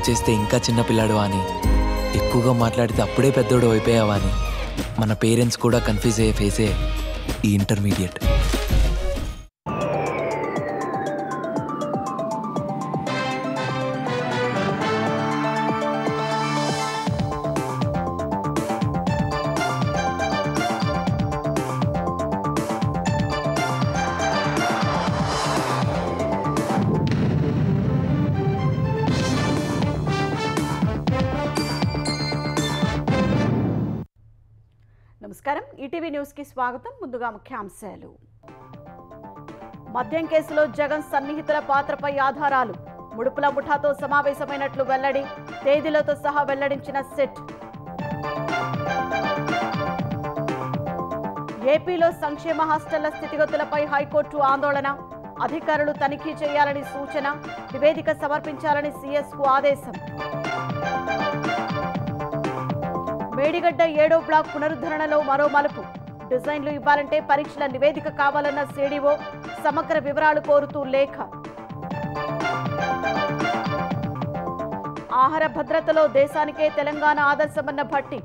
చేస్తే ఇంకా చిన్నపిల్లాడు అని, ఎక్కువగా మాట్లాడితే అప్పుడే పెద్దోడు అయిపోయావా అని మన పేరెంట్స్ కూడా కన్ఫ్యూజ్ అయ్యే ఫేసే ఈ ఇంటర్మీడియట్. నమస్కారం, ఈటీవీ న్యూస్ కి స్వాగతం. ముందుగా ముఖ్యాంశాలు. మద్యం కేసులో జగన్ సన్నిహితుల పాత్రపై ఆధారాలు, ముడుపుల ముఠాతో సమావేశమైనట్లు వెల్లడి, తేదీలతో సహా వెల్లడించిన సిట్. ఏపీలో సంక్షేమ హాస్టళ్ల స్థితిగతులపై హైకోర్టు ఆందోళన, అధికారులు తనిఖీ చేయాలని సూచన, నివేదిక సమర్పించాలని సీఎస్కు ఆదేశం. మేడిగడ్డ 7వ బ్లాక్ పునరుద్ధరణలో మరో మలుపు, డిజైన్లు ఇవ్వాలంటే పరీక్షల నివేదిక కావాలన్న సీడీఓ, సమగ్ర వివరాలు కోరుతూ లేఖ. ఆహార భద్రతలో దేశానికే తెలంగాణ ఆదర్శమన్న భట్టి,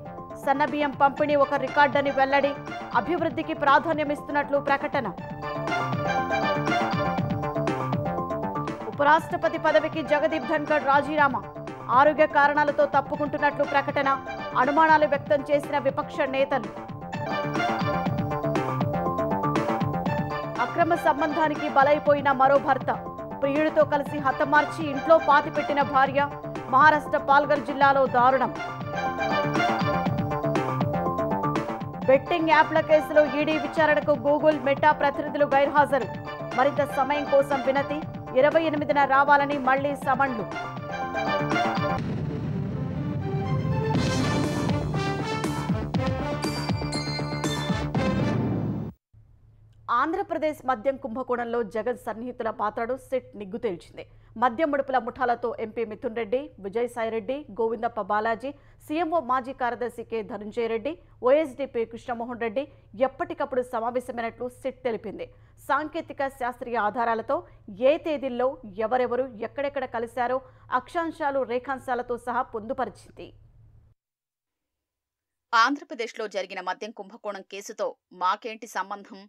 సన్నబియ్యం పంపిణీ ఒక రికార్డని వెల్లడి, అభివృద్ధికి ప్రాధాన్యమిస్తున్నట్లు ప్రకటన. ఉపరాష్ట్రపతి పదవికి జగదీప్ ధన్కర్ రాజీనామా, ఆరోగ్య కారణాలతో తప్పుకుంటున్నట్లు ప్రకటన, అనుమానాలు వ్యక్తం చేసిన విపక్ష నేతలు. అక్రమ సంబంధానికి బలైపోయిన మరో భర్త, ప్రియుడితో కలిసి హతమార్చి ఇంట్లో పాతిపెట్టిన భార్య, మహారాష్ట్ర పాల్ఘర్ జిల్లాలో దారుణం. బెట్టింగ్ యాప్ల కేసులో ఈడీ విచారణకు గూగుల్, మెటా ప్రతినిధులు గైర్హాజరు, మరింత సమయం కోసం వినతి, 28న రావాలని మళ్లీ సమన్లు. ఆంధ్రప్రదేశ్ మద్యం కుంభకోణంలో జగన్ సన్నిహితుల పాత్రను సిట్ నిగ్గు తేల్చింది. మద్యం ముడుపుల ముఠాలతో ఎంపీ మిథున్ రెడ్డి, విజయసాయిరెడ్డి, గోవిందప్ప బాలాజీ, సీఎంఓ మాజీ కార్యదర్శి కె ధనుంజయ రెడ్డి, ఓఎస్డీపీ కృష్ణమోహన్ రెడ్డి ఎప్పటికప్పుడు సమావేశమైనట్లు సిట్ తెలిపింది. సాంకేతిక శాస్త్రీయ ఆధారాలతో ఏ తేదీల్లో ఎవరెవరు ఎక్కడెక్కడ కలిశారో అక్షాంశాలు, రేఖాంశాలతో సహా పొందుపరిచింది. ఆంధ్రప్రదేశ్లో జరిగిన మద్యం కుంభకోణం కేసుతో మాకేంటి సంబంధం,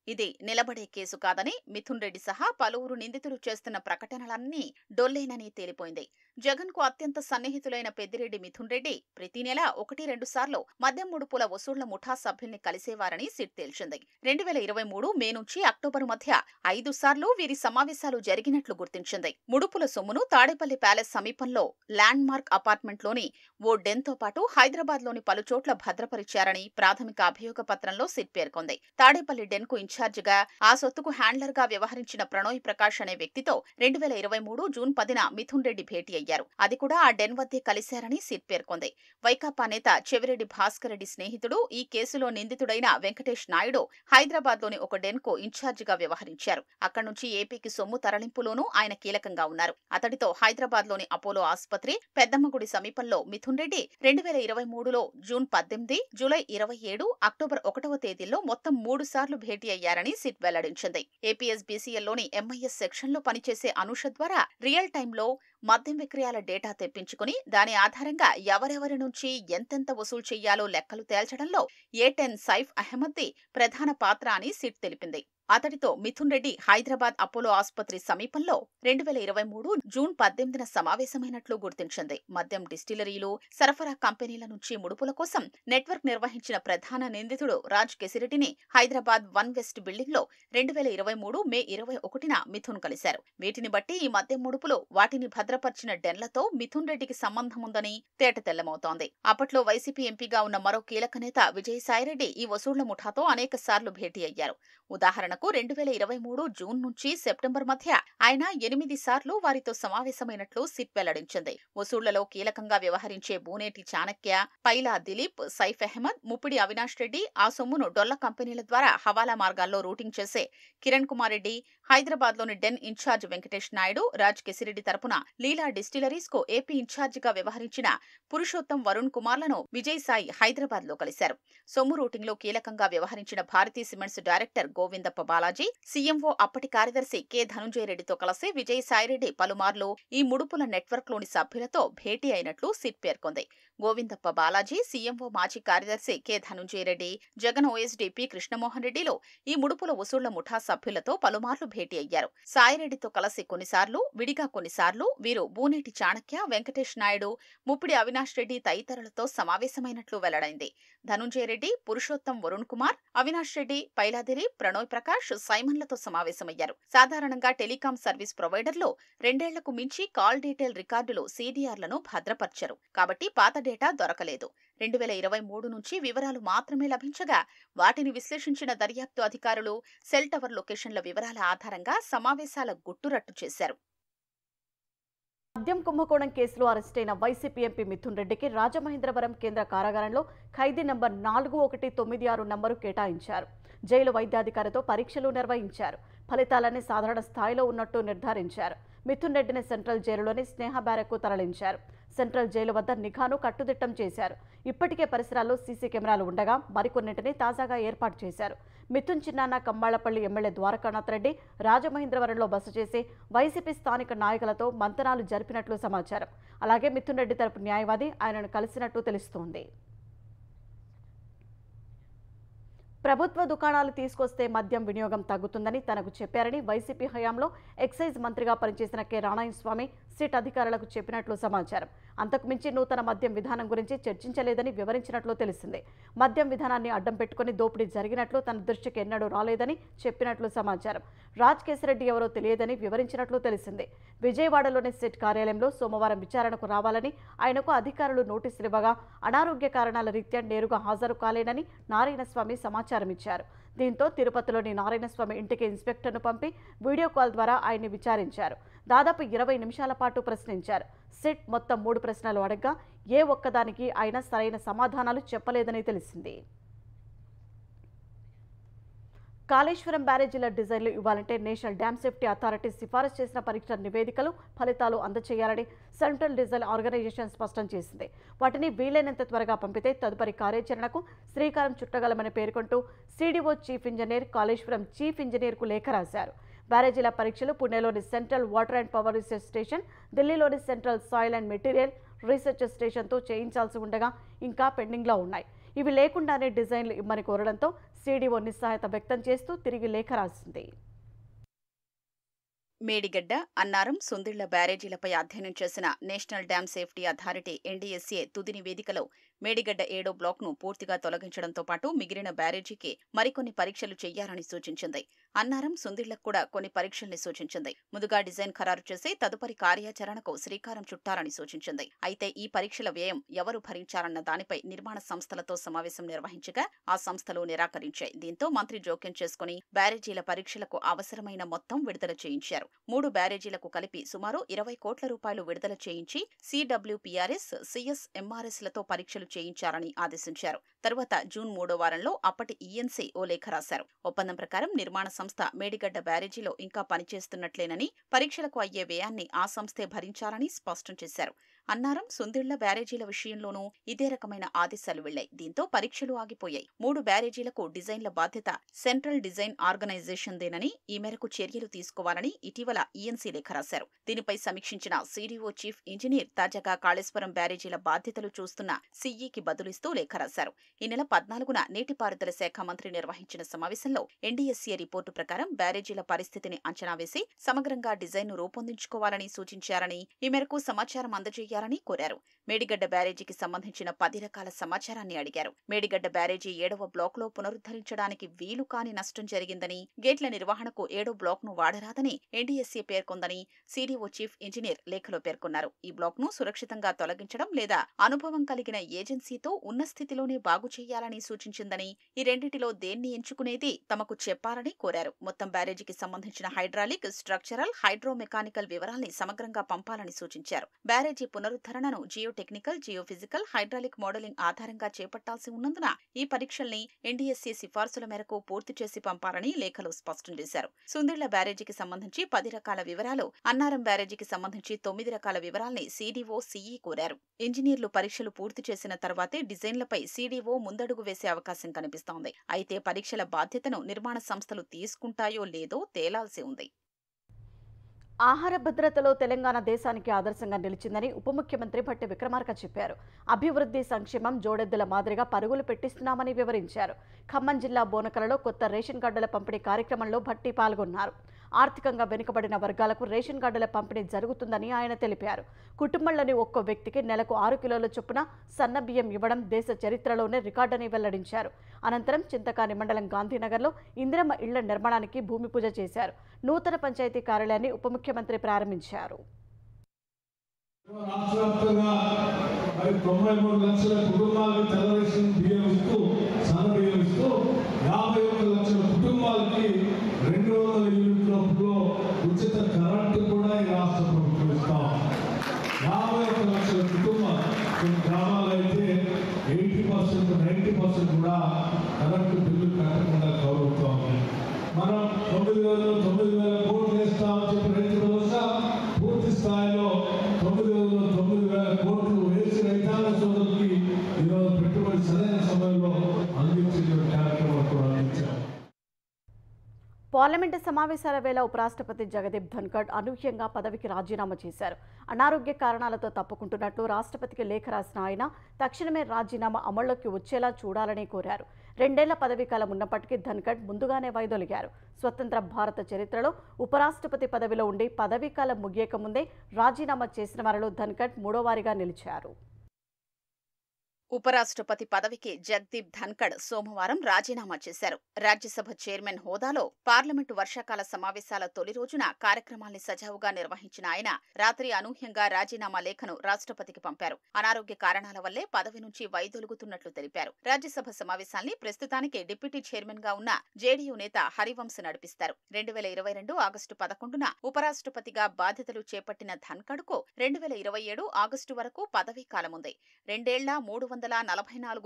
ఇది నిలబడే కేసు కాదని మిథున్ రెడ్డి సహా పలువురు నిందితులు చేస్తున్న ప్రకటనలన్నీ డొల్లేనని తేలిపోయింది. జగన్ కు అత్యంత సన్నిహితులైన పెద్దిరెడ్డి మిథున్ రెడ్డి ప్రతి నెల 1-2 సార్లు మద్యం ముడుపుల వసూళ్ల ముఠా సభ్యుల్ని కలిసేవారని సిట్ తేల్చింది. 2023 మే నుంచి అక్టోబర్ మధ్య 5 సార్లు వీరి సమావేశాలు జరిగినట్లు గుర్తించింది. ముడుపుల సొమ్మును తాడేపల్లి ప్యాలెస్ సమీపంలో ల్యాండ్ మార్క్ అపార్ట్మెంట్లోని ఓ డెన్తో పాటు హైదరాబాద్లోని పలుచోట్ల భద్రపరిచారని ప్రాథమిక అభియోగ పత్రంలో సిట్ పేర్కొంది. తాడేపల్లి డెన్కు ఇన్ఛార్జిగా, ఆ సొత్తుకు హ్యాండ్లర్ గా వ్యవహరించిన ప్రణోయ్ ప్రకాష్ అనే వ్యక్తితో 2023 జూన్ 10న మిథున్ రెడ్డి భేటీ అయ్యారు. అది కూడా ఆ డెన్ వద్దే కలిశారని సిట్ పేర్కొంది. వైకాపా నేత చెవిరెడ్డి భాస్కర్ రెడ్డి స్నేహితుడు, ఈ కేసులో నిందితుడైన వెంకటేష్ నాయుడు హైదరాబాద్లోని ఒక డెన్ కు ఇన్ఛార్జిగా వ్యవహరించారు. అక్కడి నుంచి ఏపీకి సొమ్ము తరలింపులోనూ ఆయన కీలకంగా ఉన్నారు. అతడితో హైదరాబాద్లోని అపోలో ఆసుపత్రి, పెద్దమ్మగుడి సమీపంలో మిథున్ రెడ్డి 2023లో జూన్ 18, జూలై 27, అక్టోబర్ 1వ తేదీల్లో మొత్తం 3 సార్లు భేటీ అయ్యారని సిట్ వెల్లడించింది. ఏపీఎస్బీసీఎల్లోని ఎంఐఎస్ సెక్షన్లో పనిచేసే అనూష ద్వారా రియల్ టైంలో మద్యం విక్రయాల డేటా తెప్పించుకుని దాని ఆధారంగా ఎవరెవరి నుంచి ఎంతెంత వసూలు చెయ్యాలో లెక్కలు తేల్చడంలో A10 సైఫ్ అహ్మద్ది ప్రధాన పాత్ర అని సిట్ తెలిపింది. అతడితో మిథున్ రెడ్డి హైదరాబాద్ అపోలో ఆసుపత్రి సమీపంలో 2023 జూన్ 18న సమావేశమైనట్లు గుర్తించింది. మద్యం డిస్టిలరీలు, సరఫరా కంపెనీల నుంచి ముడుపుల కోసం నెట్వర్క్ నిర్వహించిన ప్రధాన నిందితుడు రాజ్ కెసిరెడ్డిని హైదరాబాద్ 1 వెస్ట్ బిల్డింగ్ లో 2023 మే 21న మిథున్ కలిశారు. వీటిని బట్టి ఈ మద్యం ముడుపులు, వాటిని భద్రపరిచిన డెన్లతో మిథున్ రెడ్డికి సంబంధం ఉందని తేటతెల్లమవుతోంది. అప్పట్లో వైసీపీ ఎంపీగా ఉన్న మరో కీలక నేత విజయసాయిరెడ్డి ఈ వసూళ్ల ముఠాతో అనేక సార్లు భేటీ అయ్యారు. ఉదాహరణకు 2023 జూన్ నుంచి సెప్టెంబర్ మధ్య ఆయన 8 సార్లు వారితో సమావేశమైనట్లు సిట్ వెల్లడించింది. వసూళ్లలో కీలకంగా వ్యవహరించే బూనేటి చాణక్య, పైలా దిలీప్, సైఫ్ అహ్మద్, ముప్పిడి అవినాష్ రెడ్డి, ఆ సొమ్మును డొల్ల కంపెనీల ద్వారా హవాలా మార్గాల్లో రూటింగ్ చేసే కిరణ్ కుమార్ రెడ్డి, హైదరాబాద్లోని డెన్ ఇన్ఛార్జ్ వెంకటేష్ నాయుడు, రాజ్ కెసిరెడ్డి తరపున లీలా డిస్టిలరీస్ కు ఏపీ ఇన్ఛార్జిగా వ్యవహరించిన పురుషోత్తం వరుణ్ కుమార్లను విజయసాయి హైదరాబాద్ లో కలిశారు. సొమ్ము రూటింగ్ లో కీలకంగా వ్యవహరించిన Bharathi cements director Govindappa Balaji, CMO అప్పటి కార్యదర్శి కె ధనుంజయ రెడ్డితో కలిసి విజయసాయిరెడ్డి పలుమార్లు ఈ ముడుపుల నెట్వర్క్లోని సభ్యులతో భేటీ అయినట్లు సిట్ పేర్కొంది. గోవిందప్ప బాలాజీ, సీఎంఓ మాజీ కార్యదర్శి K Dhanunjaya Reddy, Jagan OSD P Krishnamohan రెడ్డిలో ఈ ముడుపుల వసూళ్ల ముఠా సభ్యులతో పలుమార్లు భేటీ అయ్యారు. సాయిరెడ్డితో కలిసి కొన్నిసార్లు, విడిగా కొన్నిసార్లు వీరు బూనేటి చాణక్య, వెంకటేష్ నాయుడు, ముప్పిడి అవినాష్ రెడ్డి తదితరులతో సమావేశమైనట్లు వెల్లడైంది. ధనుంజయ రెడ్డి, పురుషోత్తం వరుణ్ కుమార్, అవినాష్ రెడ్డి, పైలాదిరి, ప్రణోయ్ ప్రకాష్, సైమన్లతో సమావేశమయ్యారు. సాధారణంగా టెలికాం సర్వీస్ ప్రొవైడర్లో 2 ఏళ్లకు మించి కాల్ డీటెయిల్ రికార్డులు సీడీఆర్లను భద్రపర్చరు. కాబట్టి పాత డేటా దొరకలేదు. 2023 నుంచి వివరాలు మాత్రమే లభించగా వాటిని విశ్లేషించిన దర్యాప్తు అధికారులు సెల్ టవర్ లొకేషన్ల వివరాల ఆధారంగా సమావేశాల గుట్టురట్టు చేశారు. మద్యం కుంభకోణం కేసులో అరెస్టైన వైసీపీ ఎంపీ మిథున్ రెడ్డికి రాజమహేంద్రవరం కేంద్ర కారాగారంలో ఖైదీ నంబర్ 4196 నంబరు కేటాయించారు. జైలు వైద్యాధికారితో పరీక్షలు నిర్వహించారు. ఫలితాలన్నీ సాధారణ స్థాయిలో ఉన్నట్టు నిర్ధారించారు. మిథున్ రెడ్డిని సెంట్రల్ జైలులోని స్నేహ బ్యారక్కు తరలించారు. సెంట్రల్ జైలు వద్ద నిఘాను కట్టుదిట్టం చేశారు. ఇప్పటికే పరిసరాల్లో సీసీ కెమెరాలు ఉండగా మరికొన్నింటిని తాజాగా ఏర్పాటు చేశారు. మిథున్ చిన్నాన్న కమ్మాళ్లపల్లి ఎమ్మెల్యే ద్వారకానాథ్ రెడ్డి రాజమహేంద్రవరంలో బస చేసి వైసీపీ స్థానిక నాయకులతో మంతనాలు జరిపినట్లు సమాచారం. అలాగే మిథున్ రెడ్డి తరపు న్యాయవాది ఆయనను కలిసినట్టు తెలుస్తోంది. ప్రభుత్వ దుకాణాలు తీసుకొస్తే మద్యం వినియోగం తగ్గుతుందని తనకు చెప్పారని వైసీపీ హయాంలో ఎక్సైజ్ మంత్రిగా పనిచేసిన కె రాణాయణస్వామి సిట్ అధికారులకు చెప్పినట్లు సమాచారం. అంతకుమించి నూతన మద్యం విధానం గురించి చర్చించలేదని వివరించినట్లు తెలిసింది. మద్యం విధానాన్ని అడ్డం పెట్టుకుని దోపిడీ జరిగినట్లు తన దృష్టికి ఎన్నడూ రాలేదని చెప్పినట్లు సమాచారం. రాజ్ కేశరెడ్డి ఎవరో తెలియదని వివరించినట్లు తెలిసింది. విజయవాడలోని సిట్ కార్యాలయంలో సోమవారం విచారణకు రావాలని ఆయనకు అధికారులు నోటీసులు ఇవ్వగా అనారోగ్య కారణాల రీత్యా నేరుగా హాజరు కాలేనని నారాయణస్వామి సమాచారం ఇచ్చారు. దీంతో తిరుపతిలోని నారాయణస్వామి ఇంటికి ఇన్స్పెక్టర్ను పంపి వీడియో కాల్ ద్వారా ఆయన్ని విచారించారు. దాదాపు 20 నిమిషాల పాటు ప్రశ్నించారు. సిట్ మొత్తం 3 ప్రశ్నలు అడగ్గా ఏ ఒక్కదానికి ఆయన సరైన సమాధానాలు చెప్పలేదని తెలిసింది. కాళేశ్వరం బ్యారేజీల డిజైన్లు ఇవ్వాలంటే నేషనల్ డ్యామ్ సేఫ్టీ అథారిటీ సిఫారసు చేసిన పరీక్ష నివేదికలు, ఫలితాలు అందచేయాలని సెంట్రల్ డిజైన్ ఆర్గనైజేషన్ స్పష్టం చేసింది. వాటిని వీలైనంత త్వరగా పంపితే తదుపరి కార్యాచరణకు శ్రీకారం చుట్టగలమని పేర్కొంటూ CDO chief engineer Kaleshwaram chief ఇంజనీర్కు లేఖ రాశారు. బ్యారేజీల పరీక్షలు పుణేలోని central water and power research station, ఢిల్లీలోని central soil and material research స్టేషన్తో చేయించాల్సి ఉండగా ఇంకా పెండింగ్లో ఉన్నాయి. ఇవి లేకుండానే డిజైన్లు ఇమ్మని కోరడంతో సీడీఓ నిస్సహాయత వ్యక్తం చేస్తూ తిరిగి లేఖ రాసింది. మేడిగడ్డ, అన్నారం, సుందిళ్ల బ్యారేజీలపై అధ్యయనం చేసిన national dam safety authority NDSA తుది నివేదికలో మేడిగడ్డ 7వ బ్లాక్ను పూర్తిగా తొలగించడంతో పాటు మిగిలిన బ్యారేజీకి మరికొన్ని పరీక్షలు చేయాలని సూచించింది. అన్నారం, సుందిళ్లకు కూడా కొన్ని పరీక్షల్ని సూచించింది. ముందుగా డిజైన్ ఖరారు చేసి తదుపరి కార్యాచరణకు శ్రీకారం చుట్టాలని సూచించింది. అయితే ఈ పరీక్షల వ్యయం ఎవరు భరించాలన్న దానిపై నిర్మాణ సంస్థలతో సమావేశం నిర్వహించగా ఆ సంస్థలు నిరాకరించాయి. దీంతో మంత్రి జోక్యం చేసుకుని బ్యారేజీల పరీక్షలకు అవసరమైన మొత్తం విడుదల చేయించారు. 3 బ్యారేజీలకు కలిపి సుమారు 20 కోట్ల రూపాయలు విడుదల చేయించి సిడబ్ల్యూపీఆర్ఎస్, సిఎస్ఎంఆర్ఎస్లతో పరీక్షలు చేయించాలని ఆదేశించారు. తరువాత జూన్ 3వ వారంలో అప్పటి ఈఎన్సీ ఓ లేఖ రాశారు. ఒప్పందం ప్రకారం నిర్మాణ సంస్థ మేడిగడ్డ బ్యారేజీలో ఇంకా పనిచేస్తున్నట్లేనని, పరీక్షలకు అయ్యే వ్యయాన్ని ఆ సంస్థే భరించాలని స్పష్టం చేశారు. అన్నారం, సుందిళ్ల బ్యారేజీల విషయంలోనూ ఇదే రకమైన ఆదేశాలు వెళ్లాయి. దీంతో పరీక్షలు ఆగిపోయాయి. 3 బ్యారేజీలకు డిజైన్ల బాధ్యత సెంట్రల్ డిజైన్ ఆర్గనైజేషన్దేనని, ఈ మేరకు చర్యలు తీసుకోవాలని ఇటీవల ఈఎన్సీ లేఖ రాశారు. దీనిపై సమీక్షించిన సీడీఓ చీఫ్ ఇంజనీర్ తాజాగా కాళేశ్వరం బ్యారేజీల బాధ్యతలు చూస్తున్న సీఈకి బదులిస్తూ లేఖ రాశారు. ఈ నెల 14న నీటిపారుదల శాఖ మంత్రి నిర్వహించిన సమావేశంలో ఎన్డీఎస్ఏ రిపోర్టు ప్రకారం బ్యారేజీల పరిస్థితిని అంచనా వేసి సమగ్రంగా డిజైన్ను రూపొందించుకోవాలని సూచించారని, ఈ మేరకు సమాచారం అందజేయాలని కోరారు. మేడిగడ్డ బ్యారేజీకి సంబంధించిన 10 రకాల సమాచారాన్ని అడిగారు. మేడిగడ్డ బ్యారేజీ 7వ బ్లాక్లో పునరుద్ధరించడానికి వీలు కాని నష్టం జరిగిందని, గేట్ల నిర్వహణకు 7వ బ్లాక్ను వాడరాదని ఎన్డీఎస్ఏ పేర్కొందని సీడీఓ చీఫ్ ఇంజనీర్ లేఖలో పేర్కొన్నారు. ఈ బ్లాక్ను సురక్షితంగా తొలగించడం లేదా అనుభవం కలిగిన ఏజెన్సీతో ఉన్న స్థితిలోనే బాగు చేయాలని సూచించిందని, ఈ రెండింటిలో దేన్ని ఎంచుకునేది తమకు చెప్పాలని కోరారు. మొత్తం బ్యారేజీకి సంబంధించిన హైడ్రాలిక్, స్ట్రక్చరల్, హైడ్రోమెకానికల్ వివరాల్ని సమగ్రంగా పంపాలని సూచించారు. బ్యారేజీ పునరుద్ధరణను జియోటెక్నికల్, జియోఫిజికల్, హైడ్రాలిక్ మోడలింగ్ ఆధారంగా చేపట్టాల్సి ఉన్నందున ఈ పరీక్షల్ని ఎన్డీఎస్ఏ సిఫార్సుల మేరకు పూర్తి చేసి పంపాలని లేఖలో స్పష్టం చేశారు. సుందిళ్ల బ్యారేజీకి సంబంధించి 10 రకాల వివరాలు, అన్నారం బ్యారేజీకి సంబంధించి 9 రకాల వివరాల్ని సీడీఓ, సీఈ కోరారు. ఇంజనీర్లు పరీక్షలు పూర్తి చేసిన తర్వాతే డిజైన్లపై సీడీఓ ముందడుగు వేసే అవకాశం కనిపిస్తోంది. అయితే పరీక్షల బాధ్యతను నిర్మాణ సంస్థలు తీసుకుంటాయో లేదో తేలాల్సి ఉంది. ఆహార భద్రతలో తెలంగాణ దేశానికి ఆదర్శంగా నిలిచిందని ఉప ముఖ్యమంత్రి భట్టి విక్రమార్క చెప్పారు. అభివృద్ధి, సంక్షేమం జోడెద్దుల మాదిరిగా పరుగులు పెట్టిస్తున్నామని వివరించారు. ఖమ్మం జిల్లా బోనకలలో కొత్త రేషన్ కార్డుల పంపిణీ కార్యక్రమంలో భట్టి పాల్గొన్నారు. ఆర్థికంగా వెనుకబడిన వర్గాలకు రేషన్ కార్డుల పంపిణీ జరుగుతుందని ఆయన తెలిపారు. కుటుంబంలోని ఒక్కో వ్యక్తికి నెలకు 6 కిలోల చొప్పున సన్న బియ్యం ఇవ్వడం దేశ చరిత్రలోనే రికార్డని వెల్లడించారు. అనంతరం చింతకాని మండలం గాంధీనగర్లో ఇందిరమ్మ ఇళ్ల నిర్మాణానికి భూమి పూజ చేశారు. నూతన పంచాయతీ కార్యాలయాన్ని ఉప ముఖ్యమంత్రి ప్రారంభించారు. రాష్ట్రవ్యాప్తంగా 93 లక్షల కుటుంబాలకు తెల్ల రేషన్ బియ్యం ఇస్తూ, సన్న బియ్యం ఇస్తూ 51 లక్షల కుటుంబాలకి 200 యూనిట్లలో ఉచిత కరెంటు కూడా ఈ రాష్ట్ర ప్రభుత్వం ఇస్తాం. 51 లక్షల కుటుంబాలు, కొన్ని గ్రామాలు అయితే 80%, 90% కూడా కరెంటు బిల్లు కట్టకుండా గౌరవుతాం. మనం 9,000 కోట్లు వేస్తామని చెప్పి రైతు భరోసా పూర్తి స్థాయిలో 9,000 కోట్లు వేసి రైతాంగ సోదరులకి ఈరోజు పెట్టుబడి సరైన సమయంలో అందించే కార్యక్రమాలు కూడా అందించారు. పార్లమెంటు సమావేశాల వేళ ఉపరాష్ట్రపతి జగదీప్ ధన్కడ్ అనూహ్యంగా పదవికి రాజీనామా చేశారు. అనారోగ్య కారణాలతో తప్పుకుంటున్నట్లు రాష్ట్రపతికి లేఖ రాసిన ఆయన తక్షణమే రాజీనామా అమల్లోకి వచ్చేలా చూడాలని కోరారు. 2 ఏళ్ల పదవీ కాలం ఉన్నప్పటికీ ధన్కడ్ ముందుగానే వైదొలిగారు. స్వతంత్ర భారత చరిత్రలో ఉపరాష్ట్రపతి పదవిలో ఉండి పదవీకాలం ముగియక ముందే రాజీనామా చేసిన వారిలో ధన్కడ్ 3వ వారిగా నిలిచారు. ఉపరాష్ట్రపతి పదవికి జగదీప్ ధన్కడ్ సోమవారం రాజీనామా చేశారు. రాజ్యసభ చైర్మన్ హోదాలో పార్లమెంటు వర్షాకాల సమావేశాల తొలి రోజున కార్యక్రమాల్ని సజావుగా నిర్వహించిన ఆయన రాత్రి అనూహ్యంగా రాజీనామా లేఖను రాష్ట్రపతికి పంపారు. అనారోగ్య కారణాల వల్లే పదవి నుంచి వైదొలుగుతున్నట్లు తెలిపారు. రాజ్యసభ సమావేశాల్ని ప్రస్తుతానికి డిప్యూటీ చైర్మన్ గా ఉన్న జేడీయూ నేత హరివంశ్ నడిపిస్తారు. 2022 ఆగస్టు 11న ఉపరాష్ట్రపతిగా బాధ్యతలు చేపట్టిన ధన్కడ్కు 2027 ఆగస్టు వరకు పదవీ కాలముంది. 2 ఏళ్ల 344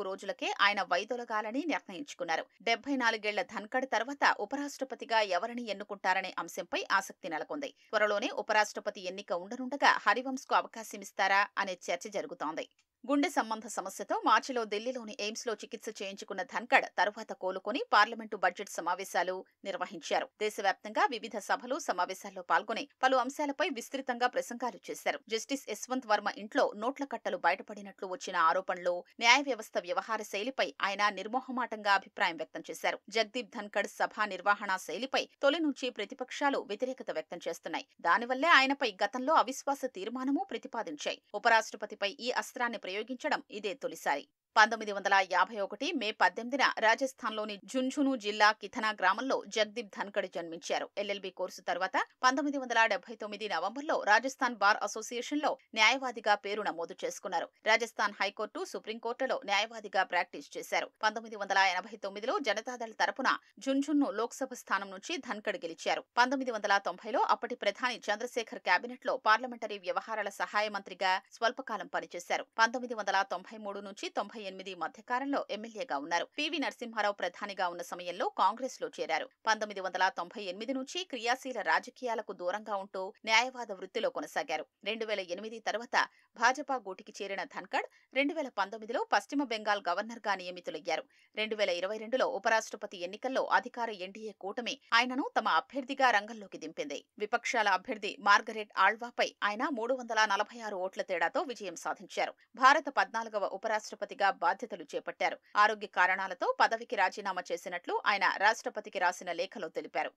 రోజులకే ఆయన వైదొలగాలని నిర్ణయించుకున్నారు. 74 ఏళ్ల ధన్కడ్ తర్వాత ఉపరాష్ట్రపతిగా ఎవరిని ఎన్నుకుంటారనే అంశంపై ఆసక్తి నెలకొంది. త్వరలోనే ఉపరాష్ట్రపతి ఎన్నిక ఉండనుండగా హరివంశ్కు అవకాశమిస్తారా అనే చర్చ జరుగుతోంది. గుండె సంబంధ సమస్యతో మార్చిలో ఢిల్లీలోని ఎయిమ్స్లో చికిత్స చేయించుకున్న ధన్కడ్ తరువాత కోలుకొని పార్లమెంటు బడ్జెట్ సమావేశాలు నిర్వహించారు. దేశవ్యాప్తంగా వివిధ సభలు, సమావేశాల్లో పాల్గొని పలు అంశాలపై విస్తృతంగా ప్రసంగాలు చేశారు. జస్టిస్ యశ్వంత్ వర్మ ఇంట్లో నోట్ల కట్టలు బయటపడినట్లు వచ్చిన ఆరోపణలు, న్యాయ వ్యవస్థ వ్యవహార శైలిపై ఆయన నిర్మోహమాటంగా అభిప్రాయం వ్యక్తం చేశారు. జగదీప్ ధన్కడ్ సభా నిర్వహణ శైలిపై తొలి నుంచి ప్రతిపక్షాలు వ్యతిరేకత వ్యక్తం చేస్తున్నాయి. దానివల్లే ఆయనపై గతంలో అవిశ్వాస తీర్మానమూ ప్రతిపాదించాయి. ఉపరాష్ట్రపతిపై ఈ అస్త్రాన్ని ప్రయోగించడం ఇదే తొలిసారి. 1951 మే 18న రాజస్థాన్లోని ఝుంఝును జిల్లా కిథనా గ్రామంలో జగదీప్ ధన్కడ్ జన్మించారు. ఎల్ఎల్బీ కోర్సు తర్వాత 1979 నవంబర్లో రాజస్థాన్ బార్ అసోసియేషన్లో న్యాయవాదిగా పేరు నమోదు చేసుకున్నారు. రాజస్థాన్ హైకోర్టు, సుప్రీంకోర్టులో న్యాయవాదిగా ప్రాక్టీస్ చేశారు. 1989లో జనతాదళ్ తరపున ఝుంఝున్ను లోక్సభ స్థానం నుంచి ధన్కడ్ గెలిచారు. 1990లో అప్పటి ప్రధాని చంద్రశేఖర్ కేబినెట్లో పార్లమెంటరీ వ్యవహారాల సహాయ మంత్రిగా స్వల్పకాలం పనిచేశారు. 1993 నుంచి 98 మధ్యకాలంలో ఎమ్మెల్యేగా ఉన్నారు. పివి నరసింహారావు ప్రధానిగా ఉన్న సమయంలో కాంగ్రెస్ లో చేరారు. 1998 నుంచి క్రియాశీల రాజకీయాలకు దూరంగా ఉంటూ న్యాయవాద వృత్తిలో కొనసాగారు. 2008 తర్వాత భాజపా గూటికి చేరిన ధన్కడ్ 2019లో పశ్చిమ బెంగాల్ గవర్నర్ గా నియమితులయ్యారు. 2022లో ఉపరాష్ట్రపతి ఎన్నికల్లో అధికార ఎన్డీఏ కూటమి ఆయనను తమ అభ్యర్థిగా రంగంలోకి దింపింది. విపక్షాల అభ్యర్థి మార్గరెట్ ఆళ్వాపై ఆయన 346 ఓట్ల తేడాతో విజయం సాధించారు. భారత 14వ ఉపరాష్ట్రపతిగా బాధ్యతలు చేపట్టారు. ఆరోగ్య కారణాలతో పదవికి రాజీనామా చేసినట్లు ఆయన రాష్ట్రపతికి రాసిన లేఖలో తెలిపారు.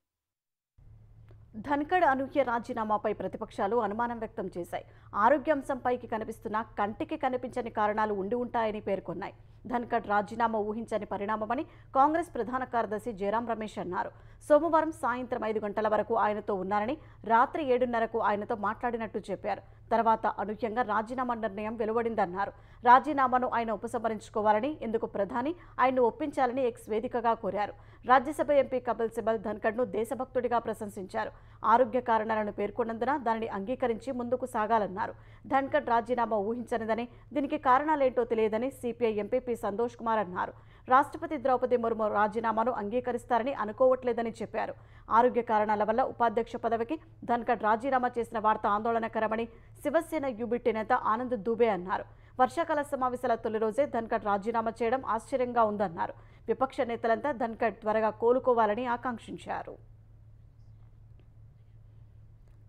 ధన్కడ్ అనూహ్య రాజీనామాపై ప్రతిపక్షాలు అనుమానం వ్యక్తం చేశాయి. ఆరోగ్యాంశంపైకి కనిపిస్తున్న కంటికి కనిపించని కారణాలు ఉండి ఉంటాయని పేర్కొన్నాయి. ధన్కడ్ రాజీనామా ఊహించని పరిణామమని కాంగ్రెస్ ప్రధాన కార్యదర్శి జయరాం రమేష్ అన్నారు. సోమవారం సాయంత్రం 5 గంటల వరకు ఆయనతో ఉన్నారని, రాత్రి 7:30కు ఆయనతో మాట్లాడినట్టు చెప్పారు. తర్వాత అనూహ్యంగా రాజీనామా నిర్ణయం వెలువడిందన్నారు. రాజీనామాను ఆయన ఉపసంహరించుకోవాలని, ఇందుకు ప్రధాని ఆయన్ను ఒప్పించాలని ఎక్స్ వేదికగా కోరారు. రాజ్యసభ ఎంపీ కపిల్ సిబల్ ధన్కడ్ను దేశభక్తుడిగా ప్రశంసించారు. ఆరోగ్య కారణాలను పేర్కొన్నందున దానిని అంగీకరించి ముందుకు సాగాలన్నారు. ధన్కడ్ రాజీనామా ఊహించనిదని, దీనికి కారణాలేంటో తెలియదని సిపిఐ ఎంపీపీ సంతోష్ కుమార్ అన్నారు. రాష్ట్రపతి ద్రౌపది ముర్ము రాజీనామాను అంగీకరిస్తారని అనుకోవట్లేదని చెప్పారు. ఆరోగ్య కారణాల వల్ల ఉపాధ్యక్ష పదవికి ధన్ఖడ్ రాజీనామా చేసిన వార్త ఆందోళనకరమని శివసేన యూబీటీ నేత ఆనంద్ దూబే అన్నారు. వర్షాకాల సమావేశాల తొలి రోజే ధన్ఖడ్ రాజీనామా చేయడం ఆశ్చర్యంగా ఉందన్నారు. విపక్ష నేతలంతా ధన్ఖడ్ త్వరగా కోలుకోవాలని ఆకాంక్షించారు.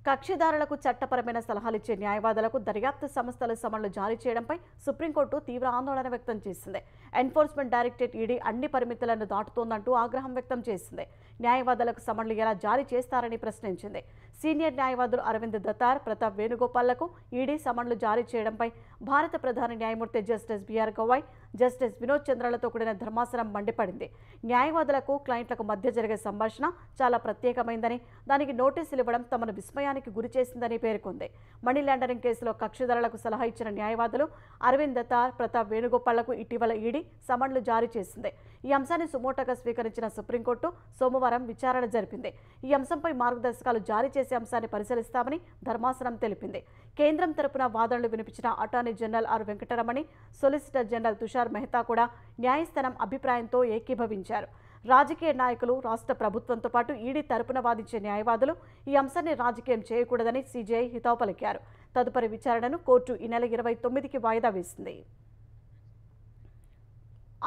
కక్షిదారులకు చట్టపరమైన సలహాలిచ్చే న్యాయవాదులకు దర్యాప్తు సంస్థలు సమన్లు జారీ చేయడంపై సుప్రీంకోర్టు తీవ్ర ఆందోళన వ్యక్తం చేసింది. ఎన్ఫోర్స్మెంట్ డైరెక్టరేట్ ఈడీ అన్ని పరిమితులను దాటుతోందంటూ ఆగ్రహం వ్యక్తం చేసింది. న్యాయవాదులకు సమన్లు ఎలా జారీ చేస్తారని ప్రశ్నించింది. సీనియర్ న్యాయవాదులు అరవింద్ దతార్, ప్రతాప్ వేణుగోపాల్లకు ఈడీ సమన్లు జారీ చేయడంపై భారత ప్రధాన న్యాయమూర్తి justice BR Gavai, justice Vinod చంద్రలతో కూడిన ధర్మాసనం మండిపడింది. న్యాయవాదులకు క్లయింట్లకు మధ్య జరిగే సంభాషణ చాలా ప్రత్యేకమైందని, దానికి నోటీసులు ఇవ్వడం తమను విస్మయానికి గురిచేసిందని పేర్కొంది. మనీ లాండరింగ్ కేసులో కక్షిదారులకు సలహా ఇచ్చిన న్యాయవాదులు అరవింద్ దతార్, ప్రతాప్ వేణుగోపాల్లకు ఇటీవల ఈడీ సమన్లు జారీ చేసింది. ఈ అంశాన్ని సుమోటోగా స్వీకరించిన సుప్రీంకోర్టు సోమవారం విచారణ జరిపింది. ఈ అంశంపై మార్గదర్శకాలు జారీ చేసే అంశాన్ని పరిశీలిస్తామని ధర్మాసనం తెలిపింది. కేంద్రం తరపున వాదనలు వినిపించిన attorney general R Venkataramani, solicitor general Tushar Mehta కూడా న్యాయస్థానం అభిప్రాయంతో ఏకీభవించారు. రాజకీయ నాయకులు, రాష్ట్ర ప్రభుత్వంతో పాటు ఈడీ తరపున వాదించే న్యాయవాదులు ఈ అంశాన్ని రాజకీయం చేయకూడదని సీజేఐ హితవు పలికారు. తదుపరి విచారణను కోర్టు ఈ నెల 29కి వాయిదా వేసింది.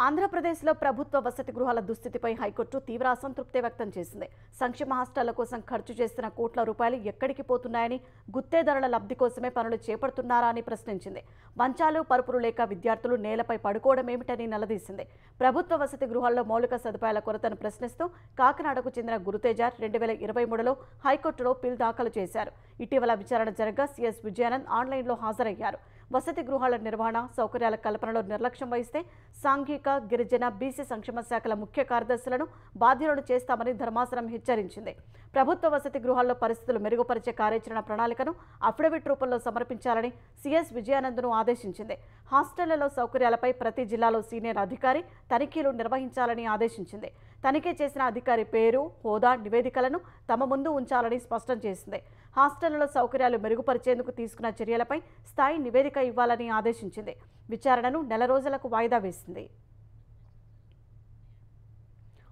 ఆంధ్రప్రదేశ్లో ప్రభుత్వ వసతి గృహాల దుస్థితిపై హైకోర్టు తీవ్ర అసంతృప్తి వ్యక్తం చేసింది. సంక్షేమ హాస్టళ్ల కోసం ఖర్చు చేస్తున్న కోట్ల రూపాయలు ఎక్కడికి పోతున్నాయని, గుత్తేదారుల లబ్ధి కోసమే పనులు చేపడుతున్నారా అని ప్రశ్నించింది. మంచాలు, పరుపులు లేక విద్యార్థులు నేలపై పడుకోవడం ఏమిటని నిలదీసింది. ప్రభుత్వ వసతి గృహాల్లో మౌలిక సదుపాయాల కొరతను ప్రశ్నిస్తూ కాకినాడకు చెందిన గురుతేజ 2023లో హైకోర్టులో పిల్ దాఖలు చేశారు. ఇటీవల విచారణ జరగగా సీఎస్ విజయానంద్ ఆన్లైన్లో హాజరయ్యారు. వసతి గృహాల నిర్వహణ, సౌకర్యాల కల్పనలో నిర్లక్ష్యం వహిస్తే సాంఘిక, గిరిజన, బీసీ సంక్షేమ శాఖల ముఖ్య కార్యదర్శులను బాధ్యులను చేస్తామని ధర్మాసనం హెచ్చరించింది. ప్రభుత్వ వసతి గృహాల్లో పరిస్థితులు మెరుగుపరిచే కార్యాచరణ ప్రణాళికను అఫిడవిట్ రూపంలో సమర్పించాలని సీఎస్ విజయానంద్ను ఆదేశించింది. హాస్టళ్లలో సౌకర్యాలపై ప్రతి జిల్లాలో సీనియర్ అధికారి తనిఖీలు నిర్వహించాలని ఆదేశించింది. తనిఖీ చేసిన అధికారి పేరు, హోదా, నివేదికలను తమ ముందు ఉంచాలని స్పష్టం చేసింది. హాస్టళ్లలో సౌకర్యాలు మెరుగుపరిచేందుకు తీసుకున్న చర్యలపై స్థాయి నివేదిక ఇవ్వాలని ఆదేశించింది. విచారణను నెల రోజులకు వాయిదా వేసింది.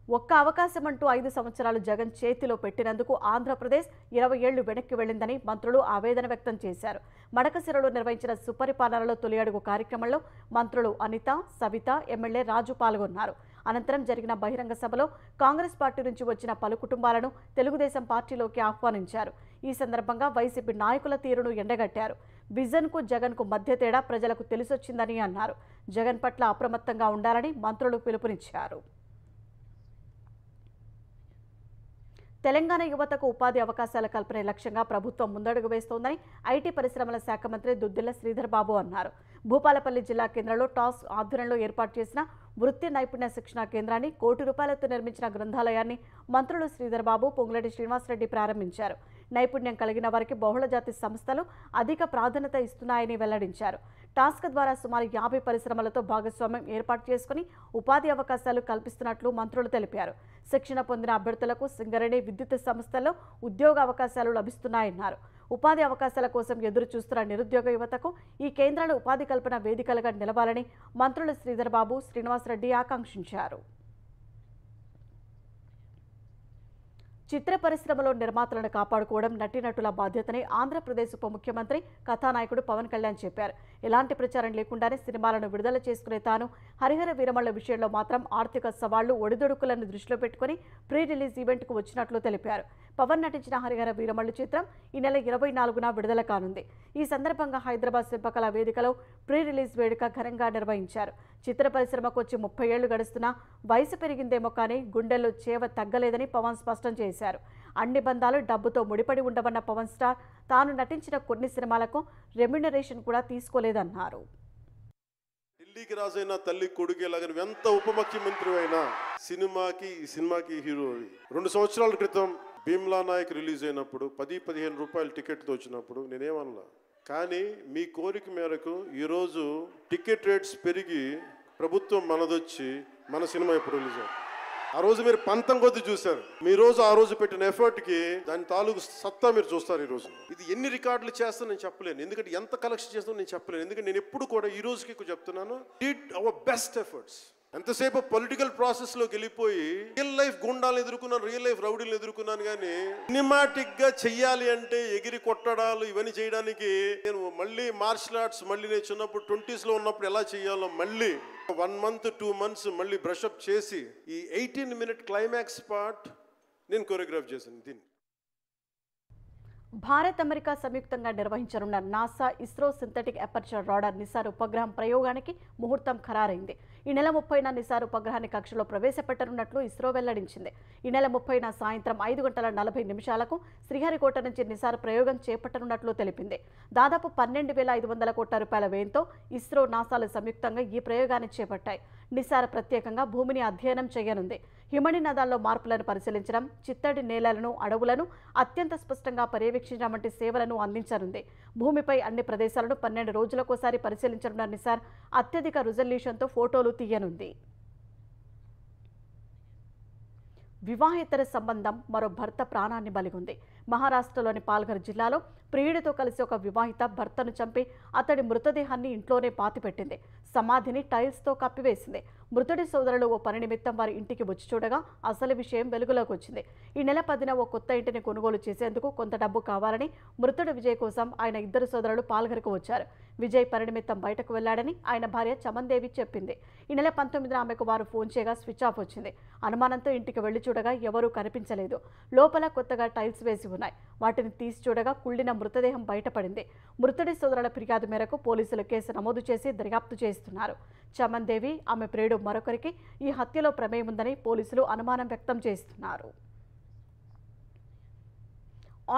ఒక్క అవకాశం అంటూ 5 సంవత్సరాలు జగన్ చేతిలో పెట్టినందుకు ఆంధ్రప్రదేశ్ 20 ఏళ్లు వెనక్కి వెళ్లిందని మంత్రులు ఆవేదన వ్యక్తం చేశారు. మడకశిరలో నిర్వహించిన సుపరిపాలనలో తొలి అడుగు కార్యక్రమంలో మంత్రులు అనిత, సవిత, ఎమ్మెల్యే రాజు పాల్గొన్నారు. అనంతరం జరిగిన బహిరంగ సభలో కాంగ్రెస్ పార్టీ నుంచి వచ్చిన పలు కుటుంబాలను తెలుగుదేశం పార్టీలోకి ఆహ్వానించారు. ఈ సందర్భంగా వైసీపీ నాయకుల తీరును ఎండగట్టారు. విజన్కు జగన్కు మధ్య తేడా ప్రజలకు తెలిసొచ్చిందని అన్నారు. జగన్ పట్ల అప్రమత్తంగా ఉండాలని మంత్రులు పిలుపునిచ్చారు. తెలంగాణ యువతకు ఉపాధి అవకాశాల కల్పనే లక్ష్యంగా ప్రభుత్వం ముందడుగు వేస్తోందని ఐటీ పరిశ్రమల శాఖ మంత్రి దుద్దిళ్ల శ్రీధర్ బాబు అన్నారు. భూపాలపల్లి జిల్లా కేంద్రంలో టాస్ ఆధ్వర్యంలో ఏర్పాటు చేసిన వృత్తి నైపుణ్య శిక్షణా కేంద్రాన్ని, ₹1 కోటి నిర్మించిన గ్రంథాలయాన్ని మంత్రులు శ్రీధర్ బాబు, పొంగులేటి శ్రీనివాసరెడ్డి ప్రారంభించారు. నైపుణ్యం కలిగిన వారికి బహుళజాతి సంస్థలు అధిక ప్రాధాన్యత ఇస్తున్నాయని వెల్లడించారు. టాస్క్ ద్వారా సుమారు 50 పరిశ్రమలతో భాగస్వామ్యం ఏర్పాటు చేసుకుని ఉపాధి అవకాశాలు కల్పిస్తున్నట్లు మంత్రులు తెలిపారు. శిక్షణ పొందిన అభ్యర్థులకు సింగరేణి, విద్యుత్ సంస్థల్లో ఉద్యోగ అవకాశాలు లభిస్తున్నాయన్నారు. ఉపాధి అవకాశాల కోసం ఎదురు చూస్తున్న నిరుద్యోగ యువతకు ఈ కేంద్రాలు ఉపాధి కల్పన వేదికలుగా నిలవాలని మంత్రులు శ్రీధర్ బాబు, శ్రీనివాసరెడ్డి ఆకాంక్షించారు. చిత్ర పరిశ్రమలో నిర్మాతలను కాపాడుకోవడం నటీనటుల బాధ్యతని ఆంధ్రప్రదేశ్ ఉప ముఖ్యమంత్రి, కథానాయకుడు పవన్ కళ్యాణ్ చెప్పారు. ఎలాంటి ప్రచారం లేకుండానే సినిమాలను విడుదల చేసుకునే తాను హరిహర వీరమల్ల విషయంలో మాత్రం ఆర్థిక సవాళ్లు, ఒడిదొడుకులను దృష్టిలో పెట్టుకుని ప్రీ రిలీజ్ ఈవెంట్కు వచ్చినట్లు తెలిపారు. పవన్ నటించిన హరిహర వీరమల్లు చిత్రం ఈ నెల 24న విడుదల కానుంది. ఈ సందర్భంగా హైదరాబాద్ శిల్పకళా వేదికలో ప్రీ రిలీజ్ వేడుక ఘనంగా నిర్వహించారు. చిత్ర పరిశ్రమకు వచ్చి 30 ఏళ్లు గడుస్తున్నా వయసు పెరిగిందేమో కానీ గుండెల్లో చేవ తగ్గలేదని పవన్ స్పష్టం చేశారు. అన్ని బంధాలు డబ్బుతో ముడిపడి ఉండవన్న పవన్ స్టార్ తాను నటించిన కొన్ని సినిమాలకు రెమ్యునరేషన్ కూడా తీసుకోలేదన్నారు. ఢిల్లీకి రాజైన తల్లి కొడుకు లాగా ఎంత ఉప ముఖ్యమంత్రి అయినా సినిమాకి హీరో. 2 సంవత్సరాల క్రితం భీమ్లా నాయక్ రిలీజ్ అయినప్పుడు 10-15 రూపాయల టికెట్తో వచ్చినప్పుడు నేనేమనలా. కానీ మీ కోరిక మేరకు ఈరోజు టికెట్ రేట్స్ పెరిగి ప్రభుత్వం మనదొచ్చి మన సినిమా ఇప్పుడు రిలీజ్ అయ్యింది. ఆ రోజు మీరు పంతం కొద్ది చూశారు. మీ రోజు ఆ రోజు పెట్టిన ఎఫర్ట్కి దాని తాలూకు సత్తా మీరు చూస్తారు. ఈరోజు ఇది ఎన్ని రికార్డులు చేస్తా నేను చెప్పలేను, ఎందుకంటే ఎంత కలెక్షన్ చేస్తానో నేను చెప్పలేను. ఎందుకంటే నేను ఎప్పుడు కూడా ఈ రోజుకి చెప్తున్నాను, డిడ్ అవర్ బెస్ట్ ఎఫర్ట్స్. ఎంతసేపు పొలిటికల్ ప్రాసెస్లోకి వెళ్ళిపోయి రియల్ లైఫ్ గుండాలను ఎదుర్కొన్నాను, రియల్ లైఫ్ రౌడీలను ఎదుర్కొన్నాను. కానీ సినిమాటిక్గా చెయ్యాలి అంటే ఎగిరి కొట్టడాలు ఇవన్నీ చేయడానికి నేను మళ్ళీ మార్షల్ ఆర్ట్స్ మళ్ళీ నేను చిన్నప్పుడు 20s ఉన్నప్పుడు ఎలా చేయాలో మళ్ళీ 1 month 2 months మళ్ళీ బ్రషప్ చేసి ఈ 18-minute క్లైమాక్స్ పార్ట్ నేను కొరియోగ్రాఫ్ చేశాను. దీన్ని భారత్ అమెరికా సంయుక్తంగా నిర్వహించనున్న NASA ISRO synthetic aperture radar NISAR ఉపగ్రహం ప్రయోగానికి ముహూర్తం ఖరారైంది. ఈ నెల 30న నిసార్ ఉపగ్రహాన్ని కక్షలో ప్రవేశపెట్టనున్నట్లు ఇస్రో వెల్లడించింది. ఈ నెల 30న సాయంత్రం 5:40 శ్రీహరికోట నుంచి నిసార్ ప్రయోగం చేపట్టనున్నట్లు తెలిపింది. దాదాపు 12,500 కోట్ల రూపాయల వ్యయంతో ఇస్రో నాసాలు సంయుక్తంగా ఈ ప్రయోగాన్ని చేపట్టాయి. నిసార్ ప్రత్యేకంగా భూమిని అధ్యయనం చేయనుంది. హిమని నదాల్లో మార్పులను పరిశీలించడం, చిత్తడి నేలలను, అడవులను అత్యంత స్పష్టంగా పర్యవేక్షించడం వంటి సేవలను అందించనుంది. భూమిపై అన్ని ప్రదేశాలను 12 రోజులకోసారి పరిశీలించనున్న నిసార్ అత్యధిక రిజల్యూషన్తో ఫోటోలు తీయనుంది. వివాహేతర సంబంధం మరో భర్త ప్రాణాన్ని బలిగొంది. మహారాష్ట్రలోని పాల్ఘర్ జిల్లాలో ప్రియుడితో కలిసి ఒక వివాహిత భర్తను చంపి అతడి మృతదేహాన్ని ఇంట్లోనే పాతిపెట్టింది. సమాధిని టైల్స్తో కప్పివేసింది. మృతుడి సోదరులు ఓ పని నిమిత్తం వారి ఇంటికి వచ్చి చూడగా అసలు విషయం వెలుగులోకి వచ్చింది. ఈ నెల 10న ఓ కొత్త ఇంటిని కొనుగోలు చేసేందుకు కొంత డబ్బు కావాలని మృతుడి విజయ్ కోసం ఆయన 2 సోదరులు పాల్ఘర్కు వచ్చారు. విజయ్ పని నిమిత్తం బయటకు వెళ్లాడని ఆయన భార్య చమన్దేవి చెప్పింది. ఈ నెల 19న ఆమెకు వారు ఫోన్ చేయగా స్విచ్ ఆఫ్ వచ్చింది. అనుమానంతో ఇంటికి వెళ్లి చూడగా ఎవరూ కనిపించలేదు. లోపల కొత్తగా టైల్స్ వేసి ఉన్నాయి. వాటిని తీసి చూడగా కుళ్ళిన మృతదేహం బయటపడింది. మృతుడి సోదరుల ఫిర్యాదు మేరకు పోలీసులు కేసు నమోదు చేసి దర్యాప్తు చేస్తున్నారు. చమన్దేవి, ఆమె ప్రియుడు మరొకరికి ఈ హత్యలో ప్రమేయం ఉందని పోలీసులు అనుమానం వ్యక్తం చేస్తున్నారు.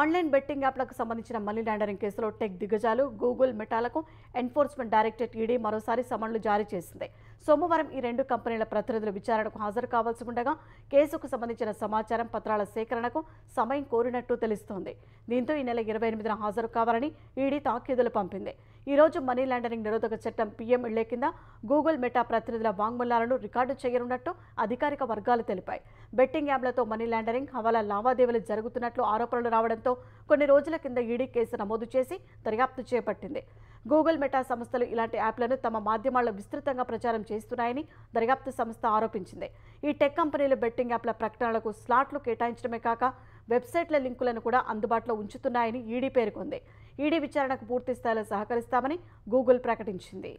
ఆన్లైన్ బెట్టింగ్ యాప్లకు సంబంధించిన మనీ లాండరింగ్ కేసులో టెక్ దిగ్గజాలు గూగుల్, మెటాలకు ఎన్ఫోర్స్మెంట్ డైరెక్టరేట్ ఈడీ మరోసారి సమన్లు జారీ చేసింది. సోమవారం ఈ 2 కంపెనీల ప్రతినిధులు విచారణకు హాజరు కావాల్సి ఉండగా కేసుకు సంబంధించిన సమాచారం, పత్రాల సేకరణకు సమయం కోరినట్టు తెలుస్తోంది. దీంతో ఈ నెల 28న హాజరు కావాలని ఈడీ తాకీదులు పంపింది. ఈ రోజు మనీ లాండరింగ్ నిరోధక చట్టం PMLA కింద గూగుల్, మెటా ప్రతినిధుల వాంగ్మూలాలను రికార్డు చేయనున్నట్టు అధికారిక వర్గాలు తెలిపాయి. బెట్టింగ్ యాప్లతో మనీ లాండరింగ్, హవాలా లావాదేవీలు జరుగుతున్నట్లు ఆరోపణలు రావడంతో కొన్ని రోజుల కింద ఈడీ కేసు నమోదు చేసి దర్యాప్తు చేపట్టింది. గూగుల్, మెటా సంస్థలు ఇలాంటి యాప్లను తమ మాధ్యమాల్లో విస్తృతంగా ప్రచారం చేస్తున్నాయని దర్యాప్తు సంస్థ ఆరోపించింది. ఈ టెక్ కంపెనీలు బెట్టింగ్ యాప్ల ప్రకటనలకు స్లాట్లు కేటాయించడమే కాక వెబ్సైట్ల లింకులను కూడా అందుబాటులో ఉంచుతున్నాయని ఈడీ పేర్కొంది. ఈడీ విచారణకు పూర్తి స్థాయిలో సహకరిస్తామని గూగుల్ ప్రకటించింది.